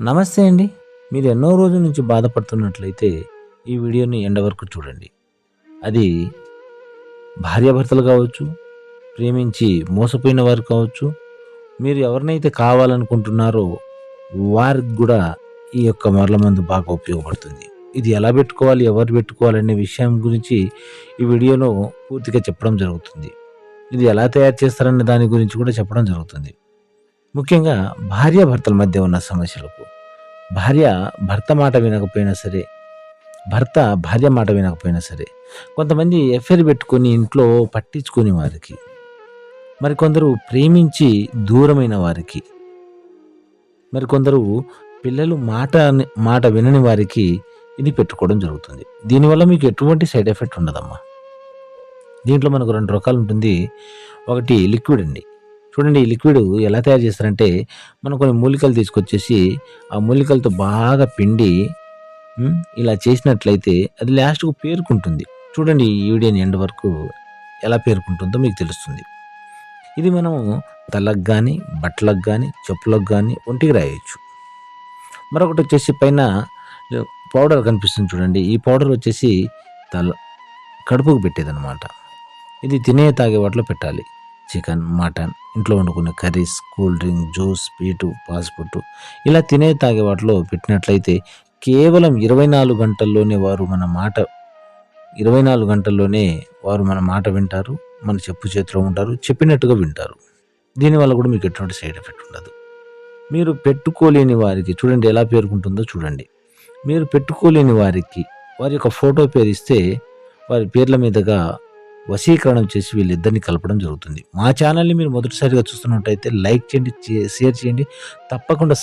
నమస్తే అండి. మీరు ఎన్నో రోజుల నుంచి బాధపడుతున్నట్లయితే ఈ వీడియోని ఎండ్ వరకు చూడండి. అది భార్యాభర్తలు కావచ్చు, ప్రేమించి మోసపోయిన వారు కావచ్చు, మీరు ఎవరినైతే కావాలనుకుంటున్నారో వారికి గూడా ఈ యొక్క మరల మందు బాగా ఉపయోగపడుతుంది. ఇది ఎలా పెట్టుకోవాలి, ఎవరు పెట్టుకోవాలనే విషయం గురించి ఈ వీడియోలో పూర్తిగా చెప్పడం జరుగుతుంది. ఇది ఎలా తయారు చేస్తారనే దాని గురించి కూడా చెప్పడం జరుగుతుంది. ముఖ్యంగా భార్యాభర్తల మధ్య ఉన్న సమస్యలకు భార్య భర్త మాట వినకపోయినా సరే, భర్త భార్య మాట వినకపోయినా సరే, కొంతమంది ఎఫ్ఐఆర్ పెట్టుకొని ఇంట్లో పట్టించుకోని వారికి, మరికొందరు ప్రేమించి దూరమైన వారికి, మరికొందరు పిల్లలు మాట వినని వారికి ఇది పెట్టుకోవడం జరుగుతుంది. దీనివల్ల మీకు ఎటువంటి సైడ్ ఎఫెక్ట్ ఉండదమ్మా. దీంట్లో మనకు 2 రకాలు ఉంటుంది. ఒకటి లిక్విడ్ అండి. చూడండి, ఈ లిక్విడ్ ఎలా తయారు చేస్తారంటే, మనం కొన్ని మూలికలు తీసుకొచ్చేసి ఆ మూలికలతో బాగా పిండి ఇలా చేసినట్లయితే అది లాస్ట్‌కు పేరుకుంటుంది. చూడండి, ఈ వీడియోని ఎండ్ వరకు ఎలా పేరుకుంటుందో మీకు తెలుస్తుంది. ఇది మనము తలకు గానీ, బట్టలకు గానీ, చెప్పులకు గానీ, ఒంటికి రాయొచ్చు. మరొకటి వచ్చేసి పైన పౌడర్ కనిపిస్తుంది చూడండి. ఈ పౌడర్ వచ్చేసి కడుపుకు పెట్టేదనమాట. ఇది తినే తాగే వాటిలో పెట్టాలి. చికెన్, మటన్, ఇంట్లో వండుకునే curries, cool drink, juice, sweet, fast food ఇలా తినే తాగే వాటిలో పెట్టినట్లయితే కేవలం 24 గంటల్లోనే వారు మన మాట వింటారు. మన చెప్పు చేతిలో ఉంటారు. చెప్పినట్టుగా వింటారు. దీనివల్ల కూడా మీకు ఎటువంటి సైడ్ ఎఫెక్ట్ ఉండదు. మీరు పెట్టుకోలేని వారికి చూడండి ఎలా పేరుకుంటుందో చూడండి. మీరు పెట్టుకోలేని వారికి వారి యొక్క ఫోటో పేరు ఇస్తే వారి పేర్ల మీదుగా వశీకరణం చేసి వీళ్ళిద్దరిని కలపడం జరుగుతుంది. మా ఛానల్ని మీరు మొదటిసారిగా చూస్తున్నట్టయితే లైక్ చేయండి, షేర్ చేయండి. తప్పకుండా